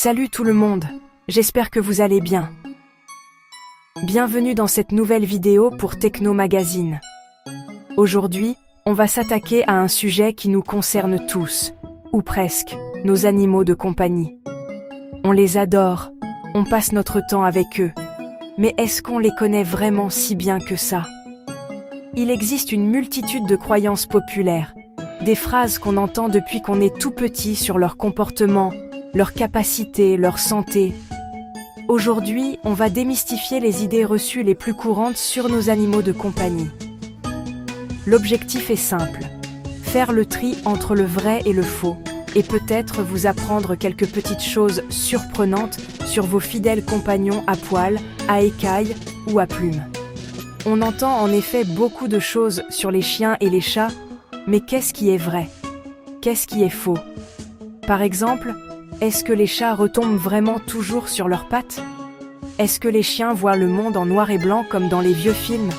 Salut tout le monde, j'espère que vous allez bien. Bienvenue dans cette nouvelle vidéo pour Techno Magazine. Aujourd'hui, on va s'attaquer à un sujet qui nous concerne tous, ou presque, nos animaux de compagnie. On les adore, on passe notre temps avec eux, mais est-ce qu'on les connaît vraiment si bien que ça? Il existe une multitude de croyances populaires, des phrases qu'on entend depuis qu'on est tout petit sur leur comportement, leur capacité, leur santé. Aujourd'hui, on va démystifier les idées reçues les plus courantes sur nos animaux de compagnie. L'objectif est simple, faire le tri entre le vrai et le faux, et peut-être vous apprendre quelques petites choses surprenantes sur vos fidèles compagnons à poil, à écailles ou à plumes. On entend en effet beaucoup de choses sur les chiens et les chats, mais qu'est-ce qui est vrai? Qu'est-ce qui est faux? Par exemple, est-ce que les chats retombent vraiment toujours sur leurs pattes? Est-ce que les chiens voient le monde en noir et blanc comme dans les vieux films?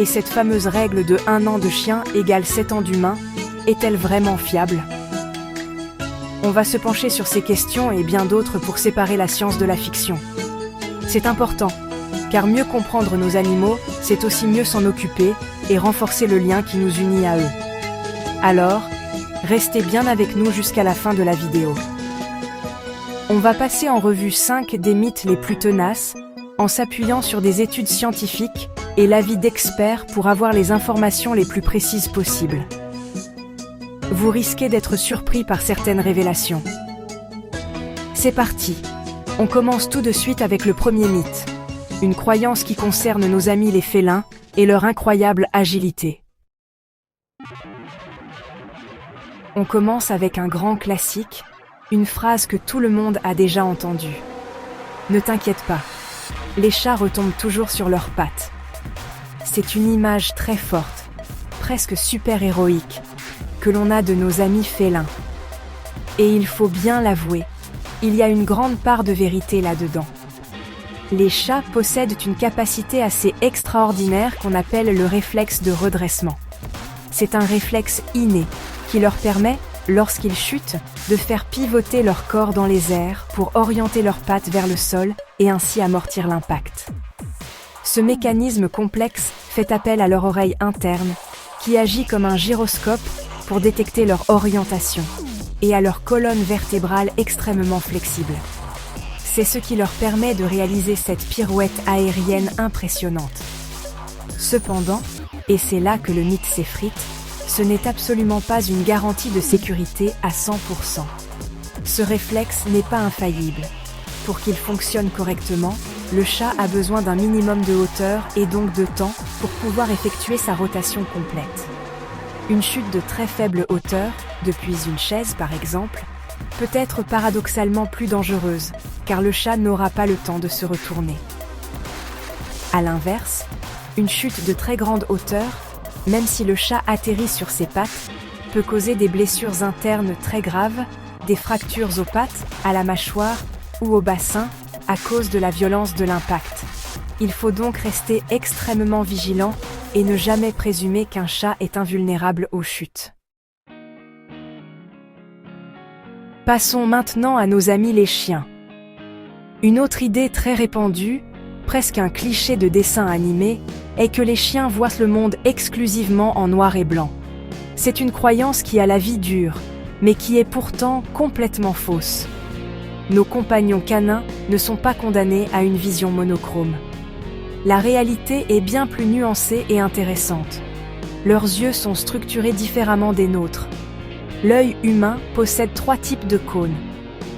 Et cette fameuse règle de 1 an de chien égale 7 ans d'humain, est-elle vraiment fiable? On va se pencher sur ces questions et bien d'autres pour séparer la science de la fiction. C'est important, car mieux comprendre nos animaux, c'est aussi mieux s'en occuper et renforcer le lien qui nous unit à eux. Alors, restez bien avec nous jusqu'à la fin de la vidéo. On va passer en revue 5 des mythes les plus tenaces, en s'appuyant sur des études scientifiques et l'avis d'experts pour avoir les informations les plus précises possibles. Vous risquez d'être surpris par certaines révélations. C'est parti! On commence tout de suite avec le premier mythe, une croyance qui concerne nos amis les félins et leur incroyable agilité. On commence avec un grand classique, une phrase que tout le monde a déjà entendue. Ne t'inquiète pas, les chats retombent toujours sur leurs pattes. C'est une image très forte, presque super-héroïque, que l'on a de nos amis félins. Et il faut bien l'avouer, il y a une grande part de vérité là-dedans. Les chats possèdent une capacité assez extraordinaire qu'on appelle le réflexe de redressement. C'est un réflexe inné qui leur permet, lorsqu'ils chutent, de faire pivoter leur corps dans les airs pour orienter leurs pattes vers le sol et ainsi amortir l'impact. Ce mécanisme complexe fait appel à leur oreille interne, qui agit comme un gyroscope pour détecter leur orientation, et à leur colonne vertébrale extrêmement flexible. C'est ce qui leur permet de réaliser cette pirouette aérienne impressionnante. Cependant, et c'est là que le mythe s'effrite, ce n'est absolument pas une garantie de sécurité à 100%. Ce réflexe n'est pas infaillible. Pour qu'il fonctionne correctement, le chat a besoin d'un minimum de hauteur et donc de temps pour pouvoir effectuer sa rotation complète. Une chute de très faible hauteur, depuis une chaise par exemple, peut être paradoxalement plus dangereuse, car le chat n'aura pas le temps de se retourner. À l'inverse, une chute de très grande hauteur, même si le chat atterrit sur ses pattes, peut causer des blessures internes très graves, des fractures aux pattes, à la mâchoire ou au bassin, à cause de la violence de l'impact. Il faut donc rester extrêmement vigilant et ne jamais présumer qu'un chat est invulnérable aux chutes. Passons maintenant à nos amis les chiens. Une autre idée très répandue, presque un cliché de dessin animé, est que les chiens voient le monde exclusivement en noir et blanc. C'est une croyance qui a la vie dure, mais qui est pourtant complètement fausse. Nos compagnons canins ne sont pas condamnés à une vision monochrome. La réalité est bien plus nuancée et intéressante. Leurs yeux sont structurés différemment des nôtres. L'œil humain possède 3 types de cônes.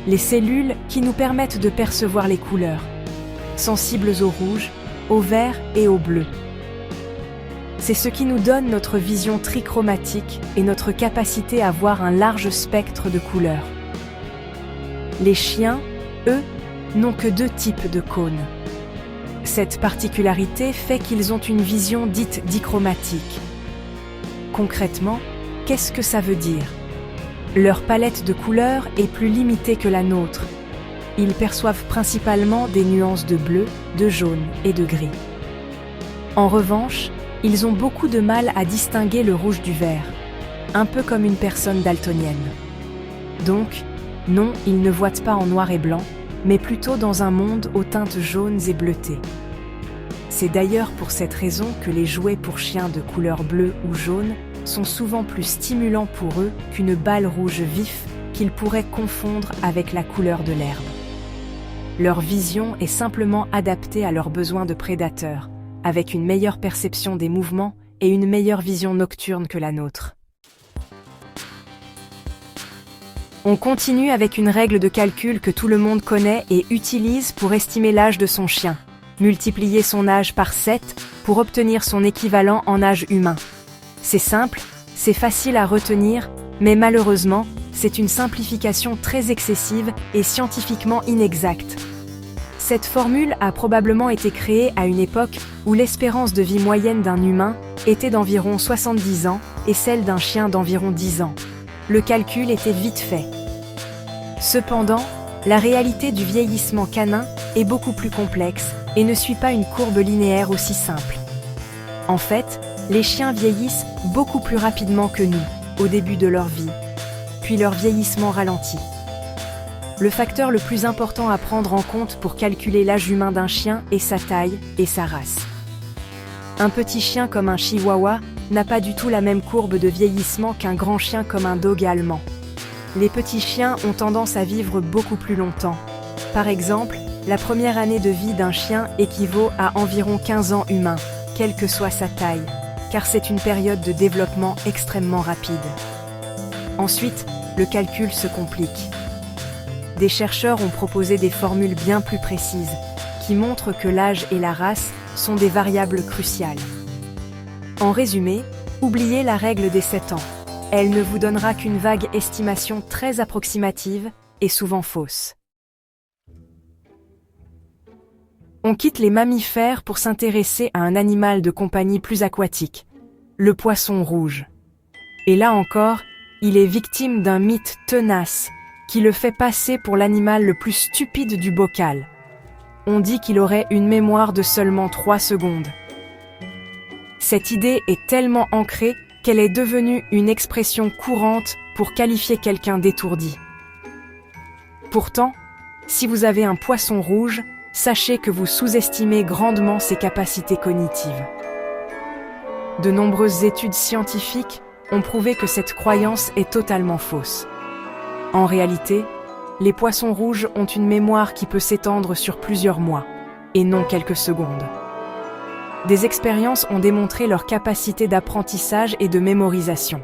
Les cellules qui nous permettent de percevoir les couleurs, sensibles au rouge, au vert et au bleu. C'est ce qui nous donne notre vision trichromatique et notre capacité à voir un large spectre de couleurs. Les chiens, eux, n'ont que 2 types de cônes. Cette particularité fait qu'ils ont une vision dite dichromatique. Concrètement, qu'est-ce que ça veut dire? Leur palette de couleurs est plus limitée que la nôtre. Ils perçoivent principalement des nuances de bleu, de jaune et de gris. En revanche, ils ont beaucoup de mal à distinguer le rouge du vert, un peu comme une personne daltonienne. Donc, non, ils ne voient pas en noir et blanc, mais plutôt dans un monde aux teintes jaunes et bleutées. C'est d'ailleurs pour cette raison que les jouets pour chiens de couleur bleue ou jaune sont souvent plus stimulants pour eux qu'une balle rouge vif qu'ils pourraient confondre avec la couleur de l'herbe. Leur vision est simplement adaptée à leurs besoins de prédateurs, avec une meilleure perception des mouvements et une meilleure vision nocturne que la nôtre. On continue avec une règle de calcul que tout le monde connaît et utilise pour estimer l'âge de son chien. Multiplier son âge par 7 pour obtenir son équivalent en âge humain. C'est simple, c'est facile à retenir, mais malheureusement, c'est une simplification très excessive et scientifiquement inexacte. Cette formule a probablement été créée à une époque où l'espérance de vie moyenne d'un humain était d'environ 70 ans et celle d'un chien d'environ 10 ans. Le calcul était vite fait. Cependant, la réalité du vieillissement canin est beaucoup plus complexe et ne suit pas une courbe linéaire aussi simple. En fait, les chiens vieillissent beaucoup plus rapidement que nous, au début de leur vie, puis leur vieillissement ralentit. Le facteur le plus important à prendre en compte pour calculer l'âge humain d'un chien est sa taille et sa race. Un petit chien comme un chihuahua n'a pas du tout la même courbe de vieillissement qu'un grand chien comme un dog allemand. Les petits chiens ont tendance à vivre beaucoup plus longtemps. Par exemple, la première année de vie d'un chien équivaut à environ 15 ans humains, quelle que soit sa taille, car c'est une période de développement extrêmement rapide. Ensuite, le calcul se complique. Des chercheurs ont proposé des formules bien plus précises, qui montrent que l'âge et la race sont des variables cruciales. En résumé, oubliez la règle des 7 ans. Elle ne vous donnera qu'une vague estimation très approximative et souvent fausse. On quitte les mammifères pour s'intéresser à un animal de compagnie plus aquatique, le poisson rouge. Et là encore, il est victime d'un mythe tenace qui le fait passer pour l'animal le plus stupide du bocal. On dit qu'il aurait une mémoire de seulement 3 secondes. Cette idée est tellement ancrée qu'elle est devenue une expression courante pour qualifier quelqu'un d'étourdi. Pourtant, si vous avez un poisson rouge, sachez que vous sous-estimez grandement ses capacités cognitives. De nombreuses études scientifiques ont prouvé que cette croyance est totalement fausse. En réalité, les poissons rouges ont une mémoire qui peut s'étendre sur plusieurs mois, et non quelques secondes. Des expériences ont démontré leur capacité d'apprentissage et de mémorisation.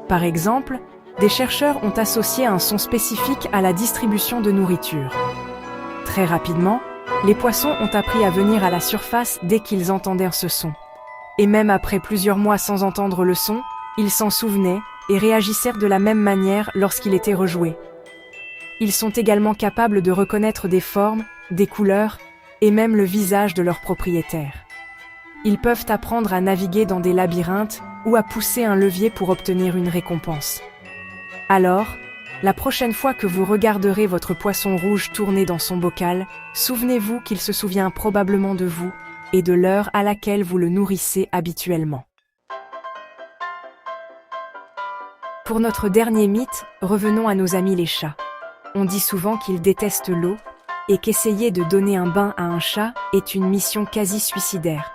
Par exemple, des chercheurs ont associé un son spécifique à la distribution de nourriture. Très rapidement, les poissons ont appris à venir à la surface dès qu'ils entendaient ce son. Et même après plusieurs mois sans entendre le son, ils s'en souvenaient et réagissèrent de la même manière lorsqu'il était rejoué. Ils sont également capables de reconnaître des formes, des couleurs et même le visage de leur propriétaire. Ils peuvent apprendre à naviguer dans des labyrinthes ou à pousser un levier pour obtenir une récompense. Alors, la prochaine fois que vous regarderez votre poisson rouge tourner dans son bocal, souvenez-vous qu'il se souvient probablement de vous et de l'heure à laquelle vous le nourrissez habituellement. Pour notre dernier mythe, revenons à nos amis les chats. On dit souvent qu'ils détestent l'eau et qu'essayer de donner un bain à un chat est une mission quasi suicidaire.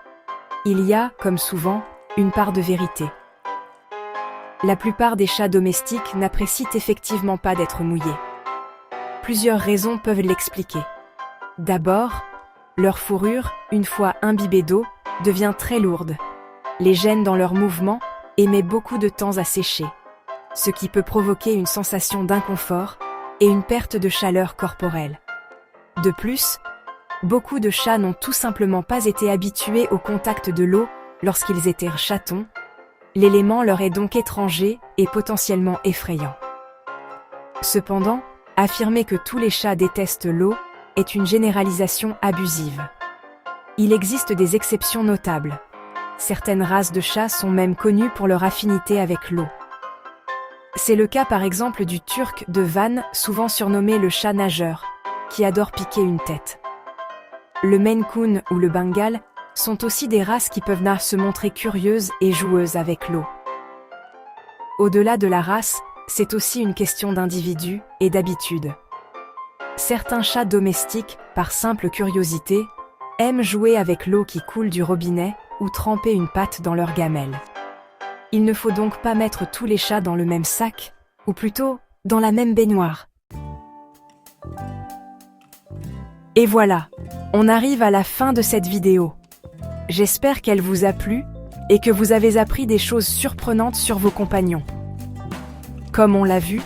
Il y a, comme souvent, une part de vérité. La plupart des chats domestiques n'apprécient effectivement pas d'être mouillés. Plusieurs raisons peuvent l'expliquer. D'abord, leur fourrure, une fois imbibée d'eau, devient très lourde. Les gène dans leurs mouvements et met beaucoup de temps à sécher, ce qui peut provoquer une sensation d'inconfort et une perte de chaleur corporelle. De plus, beaucoup de chats n'ont tout simplement pas été habitués au contact de l'eau lorsqu'ils étaient chatons. L'élément leur est donc étranger et potentiellement effrayant. Cependant, affirmer que tous les chats détestent l'eau est une généralisation abusive. Il existe des exceptions notables. Certaines races de chats sont même connues pour leur affinité avec l'eau. C'est le cas par exemple du turc de Van, souvent surnommé le chat nageur, qui adore piquer une tête. Le Maine Coon ou le Bengale sont aussi des races qui peuvent se montrer curieuses et joueuses avec l'eau. Au-delà de la race, c'est aussi une question d'individu et d'habitude. Certains chats domestiques, par simple curiosité, aiment jouer avec l'eau qui coule du robinet ou tremper une patte dans leur gamelle. Il ne faut donc pas mettre tous les chats dans le même sac, ou plutôt dans la même baignoire. Et voilà, on arrive à la fin de cette vidéo. J'espère qu'elle vous a plu et que vous avez appris des choses surprenantes sur vos compagnons. Comme on l'a vu,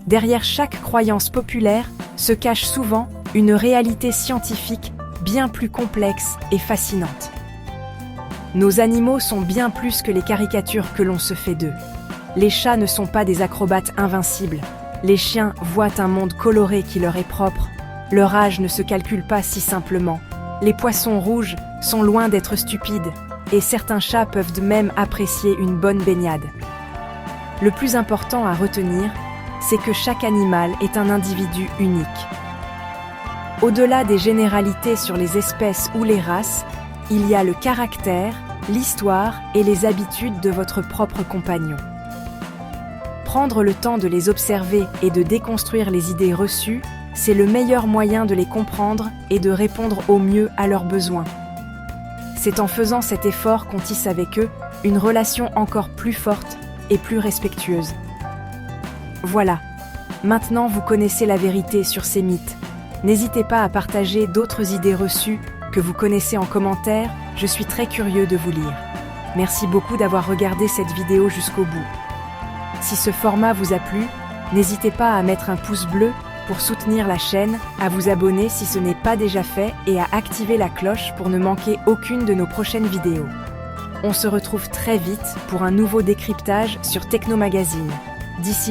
derrière chaque croyance populaire se cache souvent une réalité scientifique bien plus complexe et fascinante. Nos animaux sont bien plus que les caricatures que l'on se fait d'eux. Les chats ne sont pas des acrobates invincibles. Les chiens voient un monde coloré qui leur est propre. Leur âge ne se calcule pas si simplement. Les poissons rouges sont loin d'être stupides, et certains chats peuvent même apprécier une bonne baignade. Le plus important à retenir, c'est que chaque animal est un individu unique. Au-delà des généralités sur les espèces ou les races, il y a le caractère, l'histoire et les habitudes de votre propre compagnon. Prendre le temps de les observer et de déconstruire les idées reçues, c'est le meilleur moyen de les comprendre et de répondre au mieux à leurs besoins. C'est en faisant cet effort qu'on tisse avec eux une relation encore plus forte et plus respectueuse. Voilà, maintenant vous connaissez la vérité sur ces mythes. N'hésitez pas à partager d'autres idées reçues que vous connaissez en commentaire, je suis très curieux de vous lire. Merci beaucoup d'avoir regardé cette vidéo jusqu'au bout. Si ce format vous a plu, n'hésitez pas à mettre un pouce bleu pour soutenir la chaîne, à vous abonner si ce n'est pas déjà fait et à activer la cloche pour ne manquer aucune de nos prochaines vidéos. On se retrouve très vite pour un nouveau décryptage sur Techno Magazine. D'ici